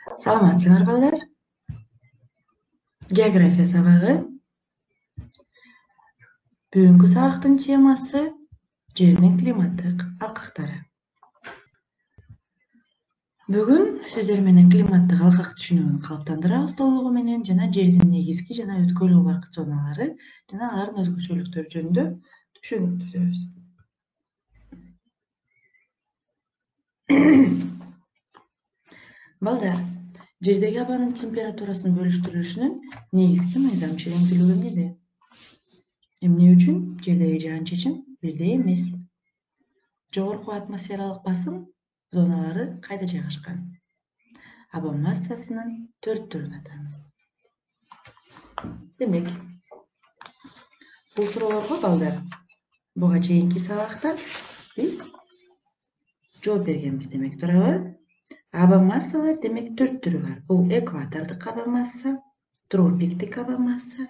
Саламатсыңар балдар. География сабагы. Бүгүнкү сабактын темасы жердин климаттык алкактары. Бүгүн сиздер менен климаттык алкак түшүнүгүн калыптандырабыз толугу менен жана жердин негизги жана өткөйлүү убакыт зоналары жана алардын өзгөчөлүктөрү жөнүндө түшүнүк түзөбүз. Балдар, жердеги абанын температурасынын бөлүштүрүлүшүнүн негизги мыйзам ченемдүүлүгү эмнеде? Эмне үчүн жердеги жаан-чачын бирдей эмес? Жогорку атмосфералык басым зоналары кайда жайгашкан? Аба массасынын 4 түрүн атаңыз. Демек, бул суроолорго балдар, буга чейинки сабакта биз жооп бергенбиз демек турабы? Аба массалар демек 4 түрү бар. Бул экватордук аба масса, тропиктик аба масса,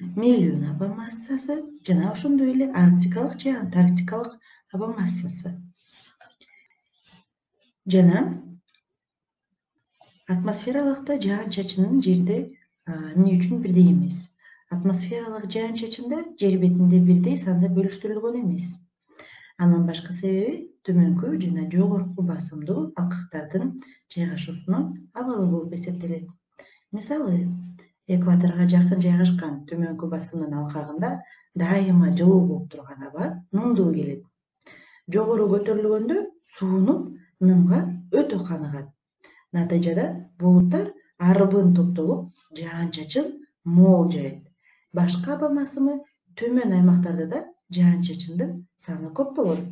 миллион аба массасы жана ошондой эле арктикалык же антарктикалык аба массасы. Жана атмосфералыкта жаан-чачындын жерде эмне үчүн бирдей эмес? Атмосфералык жаан-чачындар жер бетинде бирдей санда бөлүштүрүлгөн эмес. Анын башкы себеби төмөнкү жана жогорку басымдуу алкактардын жайгашуусунун абалы болуп эсептелет. Мисалы, экваторго жакын жайгашкан төмөнкү басымдын алкагында дайыма жылуу болуп турган аба нымдуу келет. Жогору көтөрүлгөндө суунуп нымга өтө каныгат. Натыйжада булуттар арбын топтолуп, жаан-чачын мол жайат. Башка аба басымы төмөн аймактарда да жаан-чачындын саны көп болот.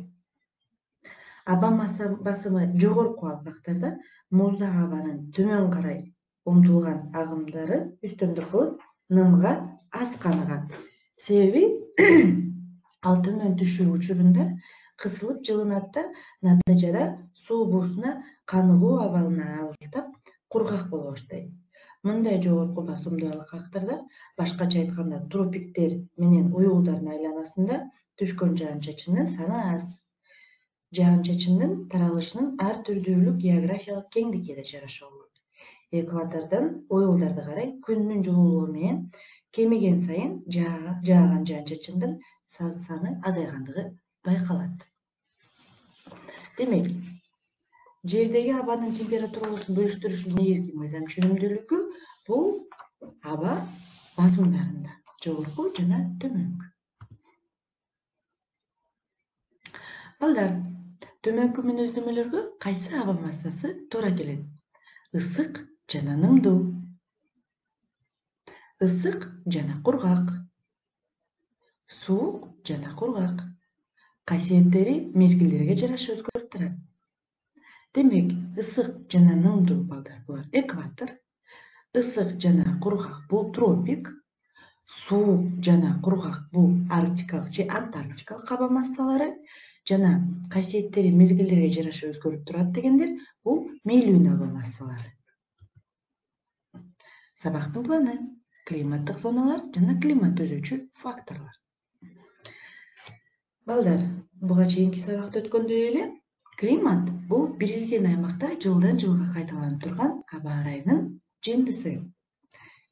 Аба басымы жогорку алкактарда муздак абанын төмөн карай умтулган агымдары үстөмдүк кылып, нымга аз каныгат. Себеби ал төмөн түшүү учурунда кысылып жылынат да, натыйжада суу буусуна каныгуу абалына алыстап, кургак боло баштайт. Мындай жогорку басымдуу алкактарда, башкача айтканда тропиктер менен уюлдардын айланасында түшкөн жаан-чачындын саны аз. Жаан-чачындын таралышынын ар түрдүүлүк географиялык кеңдикке жараша болот. Экватордон уюлдарды карай күндүн жылуулугу менен кемиген сайын жааган жаан-чачындын саны азайгандыгы байкалат. Демек, жердеги абанын температурасынын бөлүштүрүлүшүнүн негизги мыйзам ченемдүүлүгү бул аба басымдарында, жогорку жана төмөнкү. Балдар, төмөнкү мүнөздөмөлөргө кайсы аба массасы туура келет? Ысык жана нымдуу, ысык жана кургак, суук жана кургак. Касиеттери мезгилдерге жараша өзгөрүп турат. Демек, ысык жана нымдуу балдар булар экватор, ысык жана кургак бул тропик, суук жана кургак бул арктикалык же антарктикалык аба массалары жана касиеттери мезгилдерге жараша өзгөрүп турат дегендер бул миллион аба массалары. Сабактын планы: климаттык зоналар жана климат түзүүчү факторлор. Балдар, буга чейинки сабакта өткөндөй эле, климат бул берилген аймакта жылдан жылга кайталанып турган аба ырайынын жыйынтыгы.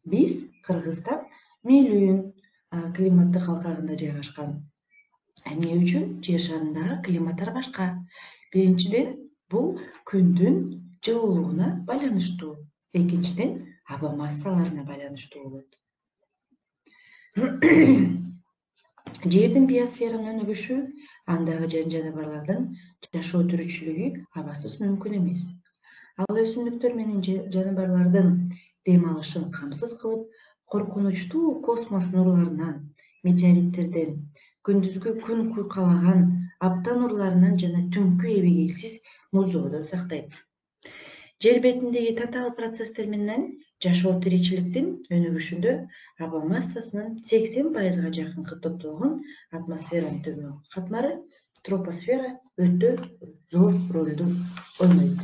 Биз Кыргызстан миллион климаттык алкагында жайгашкан. Эмне үчүн? Жер шарындагы климаттар башка. Биринчиден, бул күндүн жылуулугуна байланыштуу. Экинчиден, аба массаларына байланыштуу болот. Жердин биосферанын өнүгүшү, андагы жан-жаныбарлардын жашоо түрүчүлүгү абасыз мүмкүн эмес. Ал өсүмдүктөр менен жаныбарлардын дем алышын камсыз кылып, коркунучтуу космос нурларынан, метеориттерден, күндүзгү күн куйкалаган апта нурларынан жана түнкү эбегейсиз муздоодон сактайт. Жер бетиндеги татаал процесстер менен жашоо тиричиликтин өнүгүшүндө аба массасынын 80% жакынкы топтолгон атмосферанын төмөнкү катмары тропосфера өтө зор ролду ойнойт.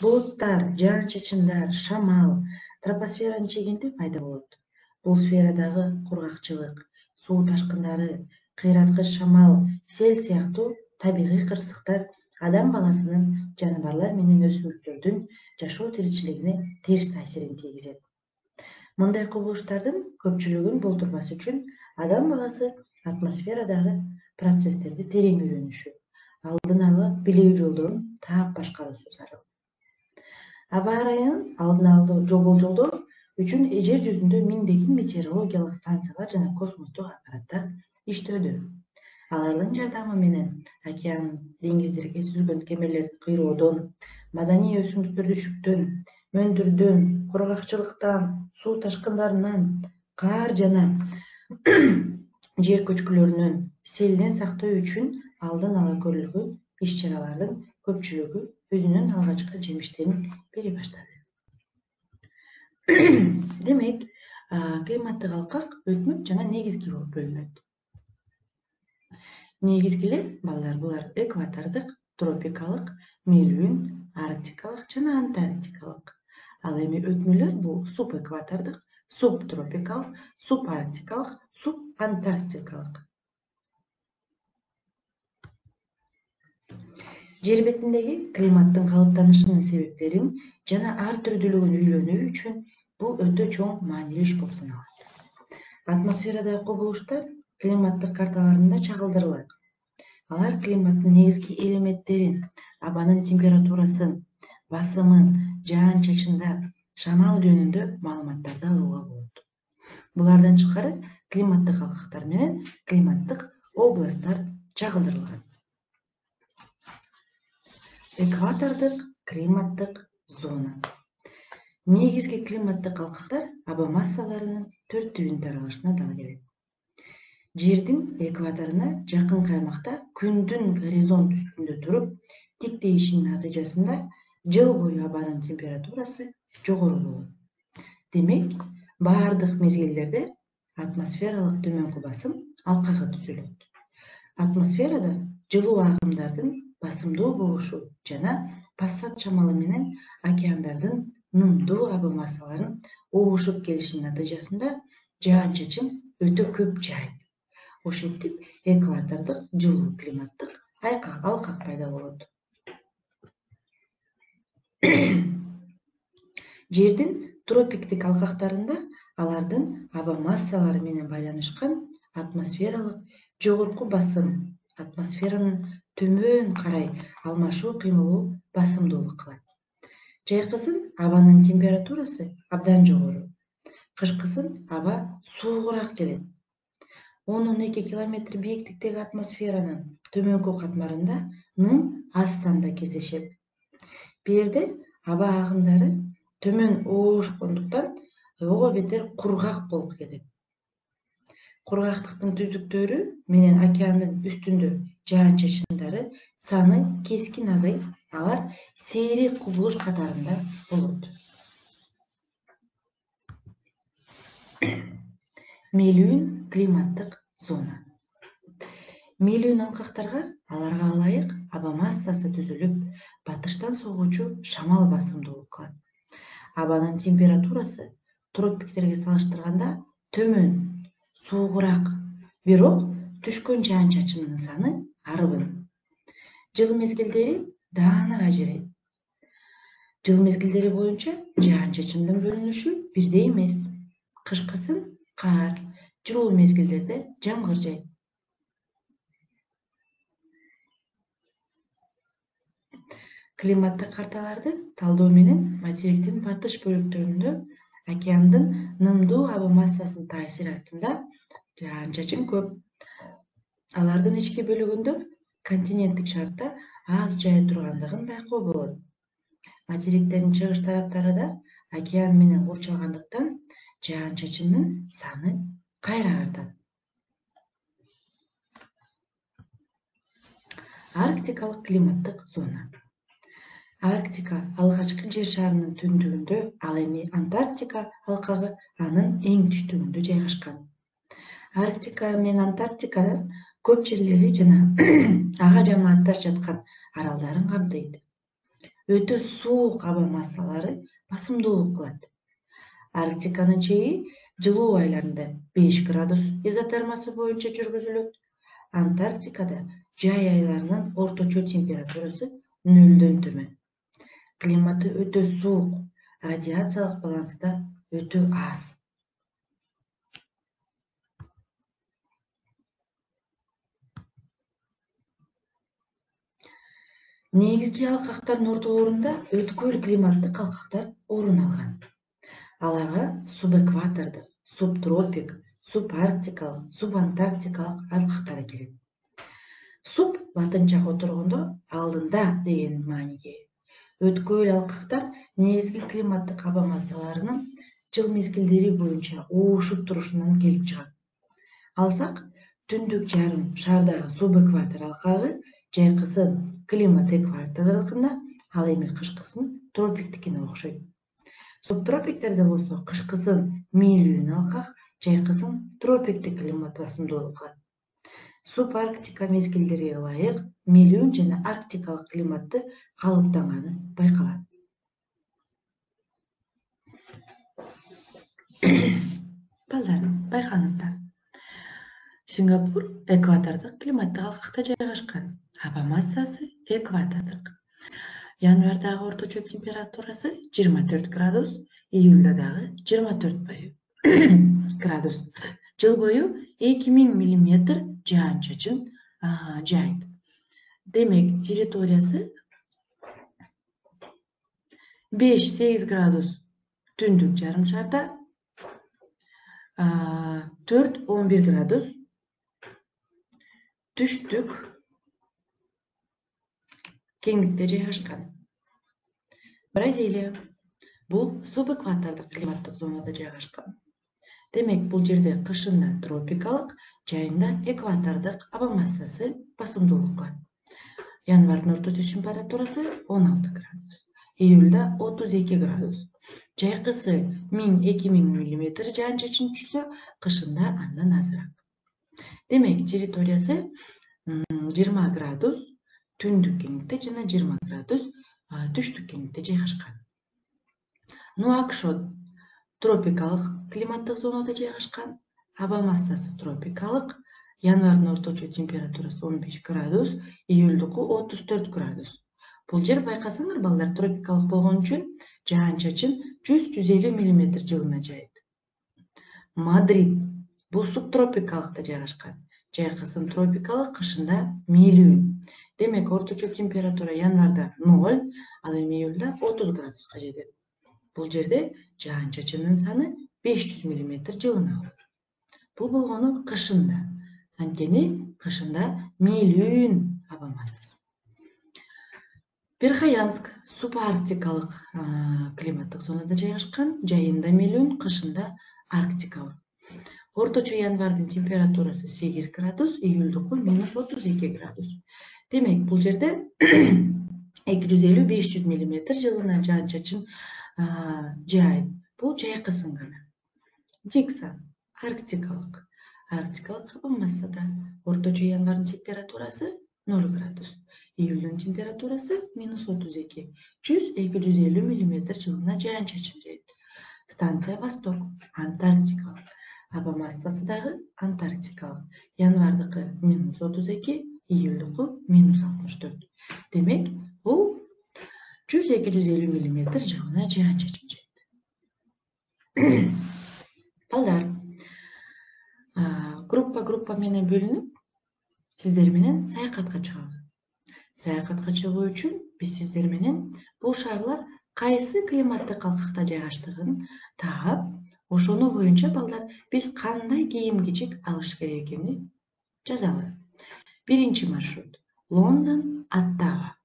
Булуттар, жаан-чачындар, шамал тропосферанын чегинде пайда болот. Бул сферадагы кургакчылык, суу ташкындары, кыйраткыч шамал, сел сыяктуу табигый кырсыктар адам баласынын жаныбарлар менен өсүмдүктөрдүн жашоо тиричилигине терс таасирин тийгизет. Мындай кубулуштардын көпчүлүгүн болтурбаш үчүн адам баласы атмосферадагы процесстерди терең үйрөнүшү, алдын ала билүү жолдорун таап башкаруусу зарыл. Аба ырайынын алдын алуу болжолдоо үчүн жер жүзүндө миңдеген метеорологиялык станциялар жана космостук аппараттар иштөөдө. Алардын жардамы менен океан, деңиздерге сүзгөн кемелерди кыйроодон, маданий өсүмдүктөрдү шүктөн, мөндүрдөн, кургакчылыктан, суу ташкындарынан, каар жана жер көчкүлөрүнөн, селден сактоо үчүн алдын ала көрүлгөн иш-чаралардын көпчүлүгү өзүнүн алгачкы жемиштерин бере баштады. Демек, климаттык алкак өтмөк жана негизги болуп бөлүнөт. Негизгилер булар экватордук, тропикалык, мелүүн, арктикалык жана антарктикалык. Ал эми өтмөлөр бул субэкватордук, субтропикалык, субарктикалык, субантарктикалык. Жер бетиндеги климаттын калыптанышынын себептерин жана ар түрдүүлүгүн үйлөнүү үчүн бул өтө чоң маанилүү иш болуп саналат. Атмосферадагы кубулуштар климаттык карталарында чагылдырылат. Алар климаттын негизги элементтерин, абанын температурасын, басымын, жаан-чачында, шамал жөнүндө маалыматтарды алууга болот. Булардан тышкары климаттык алкактар менен климаттык областтар чагылдырылган. Экватордук климаттык зона. Негизги климаттык алкактар аба массаларынын төрттүбүн таралышына дал келет. Жердин экваторуна жакынкы аймакта күндүн горизонт үстүндө туруп, тиктейишинин натыйжасында жыл бою абанын температурасы жогору болот. Демек, баардык мезгилдерде атмосфералык төмөнкү басым алкагы түзүлөт. Атмосферада жылуу агымдардын басымдуу болушу жана пассат шамалы менен океандардын нымдуу аба массаларын угушуп келишинин натыйжасында жаан-чачын өтө көп жаайт. Ошентип, экватордук жылуу климаттык алкак пайда болот. Жердин тропиктик алкактарында алардын аба массалары менен байланышкан атмосфералык жогорку басым атмосферанын төмөн карай алмашуу кыймылу басымдуулук кылат. Жайкысын абанын температурасы абдан жогору. Кышкысын аба суугураак келет. 10-12 километр бийиктиктеги атмосферанын төмөнкү катмарында ным аз санда кездешет. Берде аба агымдары төмөн оошкондуктан ого бетер кургак болуп кетет. Кургактыктын түздүктөрү менен океандын үстүндө жаан-чачындары саны кескин азайып, алар сейрек кубулуш катарында болот. Мелүүн климаттык зона. Мелүүн алкактарга аларга ылайык аба массасы түзүлүп, батыштан согуучу шамал басымдуулук кылат. Абанын температурасы тропиктерге салыштырганда төмөн, суугураак, бирок түшкөн жаан-чачынын саны арбын. Жыл мезгилдери даана ажырайт. Жыл мезгилдери боюнча жаан-чачындын бөлүнүшү бирдей эмес. Кышкысын каар, жылуу мезгилдерде жамгыр жайт. Климаттык карталарды талдоо менен материктин батыш бөлүктөрүндө океандын нымдуу аба массасынын таасири астында жаан-чачын көп. Алардын ички бөлүгүндө континенттик шартта аз жай тургандыгын байкоо болот. Материктердин чыгыш тараптары да океан менен курчалгандыктан жаан-чачындын саны кайра артат. Арктикалык климаттык зона. Арктика алгачкы жер шарынын түндүгүндө, ал эми Антарктика алкагы анын эң түштүгүндө жайгашкан. Арктика менен Антарктикада көп жерлери жана ага жамаатташ жаткан аралдарын камтыйт. Өтө суук аба массалары басымдуулук кылат. Арктиканын чеги жылуу айларында 5 градус изотермасы боюнча жүргүзүлөт. Антарктикада жай айларынын орточо температурасы 0'дөн төмөн. Климаты өтө суук, радиациялык балансы да өтө аз. Негизги алкактардын ортолорунда өткөл климаттык алкактар орун алган. Аларга субэкватордук, субтропик, субарктикалык, субантарктикалык алкактар кирет. Суб латынча которгондо алдында деген мааниге. Өткөл алкактар негизги климаттык аба массаларынын жыл мезгилдери боюнча уушуп турушунан келип чыгат. Алсак, түндүк жарым шардагы субэкватор алкагы жайкысын климат экватордукуна, ал эми кышкысын тропиктикине окшойт. Субтропиктерде болсо кышкысын мейлүүн алкак, жайкысын тропиктик климат басымдуулукка. Субарктика мезгилдерге ылайык мейлүүн жана арктикалык климатты калыптанганы байкалат. Балдар, байкаңыздар. Сингапур экватордук климаттык алкакта жайгашкан. Аба массасы экватордук. Январдагы орточо температурасы 24 градус, июлда дагы 24 градус. Жыл бою 2000 мм жаан-чачын жайт. Демек, территориясы 5-8 градус түндүк жарым шарда, 4-11 градус түштүк кеңдикте жайгашкан. Бразилия бул субэкватордук климаттык зонада жайгашкан. Демек, бул жерде кышында тропикалык, жайында экватордук аба массасы басымдуулукка. Январдын орточо температурасы 16 градус, июлда 32 градус. Жайкысы 1000-2000 мм жаан-чачын түшсө, кышында андан азыраак. Демек, территориясы 20 градус түндүк кеңдикте жана 20 градус түштүк кеңдикте жайгашкан. Нуакшот тропикалык климаттык зонада жайгашкан, аба массасы тропикалык, январдын орточо температурасы 15 градус, июлдуку 34 градус. Бул жер байкасаңар, балдар, тропикалык болгон үчүн жаан-чачын 100-150 мм жылына жайт. Мадрид бул субтропикалыкта жайгашкан. Жайкысын тропикалык, кышында мейлүүн. Демек, орточо температура январда 0, ал эми июлда 30 градуска жетет. Бул жерде жаан-чачындын саны 500 мм жылына болот. Бул болгону кышында. Анткени кышында мейлүүн аба массасы. Верхоянск субарктикалык климаттык зонада жайгашкан, жайында мейлүүн, кышында арктикалык. Орточо январдын температурасы 8 градус, июлдуку -32 градус. Демек, бул жерде 250-500 мм жылына жаан-чачын жайт. Бул жайкысын гана. Жиксан арктикалык. Арктикалык аба массада. Орточо январдын температурасы 0 градус. Июлдун температурасы -32. 100-250 мм жылына жаан-чачын жайт. Станция Восток антарктикалык. Аба массасы дагы антарктикалык. Январдыкы -32, июлдуку -64. Демек, бул 100-250 мм жылына жаан-чачын жайт. Балдар, группа менен бөлүнүп, сиздер менен саякатка чыгалы. Саякатка чыгуу үчүн биз сиздер менен бул шарлар кайсы климаттык алкакта жайгаштыгын таап, ошону боюнча, балдар, биз кандай кийим-кечек алыш керек экени жазалы. Биринчи маршрут: Лондон, Оттава,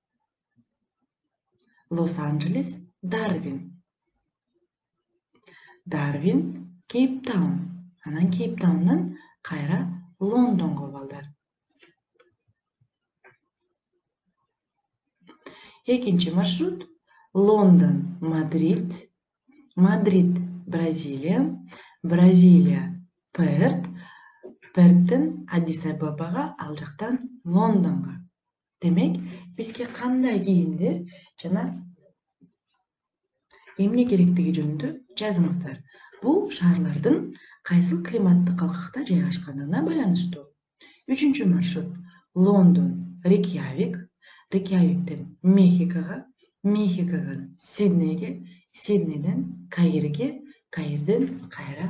Лос-Анджелес, Дарвин, Кейптаун, анан Кейптаундан кайра Лондонго, балдар. Экинчи маршрут: Лондон, Мадрид, Бразилия, Перт, Перттен Аддис-Абебага, ал жактан Лондонго. Демек, бизге кандай кийимдер жана эмне керектиги жөнүндө жазыңыздар. Бул шаарлардын кайсыл климаттык алкакта жайгашкандыгына байланыштуу. Üçüncü marşrut London, Reykjavik, Reykjavik'ten Mexiko'ga, Mexiko'dan Sidney'ge, Sidney'den Kair'ge, Kair'den Kayra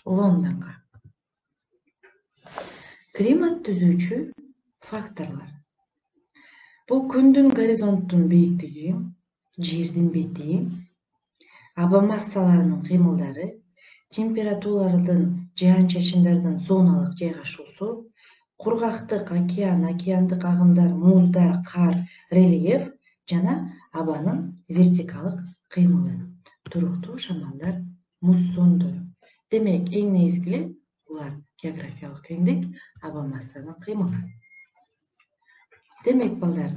London'a. Klimat түзүүчү faktorlar. Bu kündün gorizonttun beyiktigi, жердин бети, аба массаларынын кыймылдары, температуралардын, жаан-чачындардын зоналык жайгашуусу, кургактык океан, океандык агымдар, муздар, кар, рельеф жана абанын вертикалык кыймылы, туруктуу шамалдар, муссондор. Демек, эң негизгиси булар географиялык кеңдик, аба массанын кыймылы. Демек, балдар,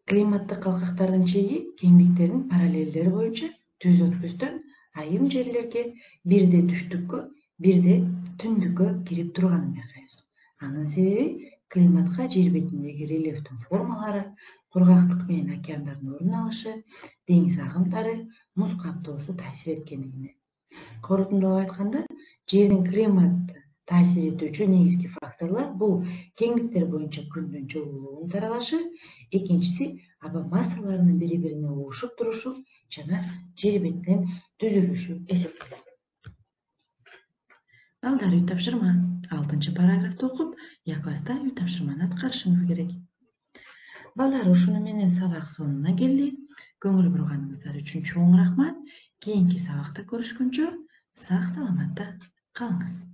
климаттык калкактардын чеги кеңдиктердин параллелдери боюнча түз өтпөстөн айым жерлерге бирде түштүккө, бирде түндүккө кирип турганын байкайбыз. Анын себеби климатка жер бетиндеги рельефтин формалары, кургактык менен океандардын орун алышы, деңиз агымдары, муз каптоосу таасир эткендигине. Корутундалап айтканда, жердин климатты таасир этүүчү негизги факторлор бул кеңдиктер боюнча күндүн жылуулугунун таралышы, экинчиси аба массаларынын бири-бирине угушуп турушу жана жер бетинин түзүлүшү эсептелет. Балдар, үй тапшырма. 6 параграфты окуп, класста үй тапшырманы аткарышыңыз керек. Балдар, ушуну менен сабак сонуна келди. Көңүл бурганыңыздар үчүн чоң рахмат. Кийинки сабакта көрүшкөнчө сак саламатта калыңыз.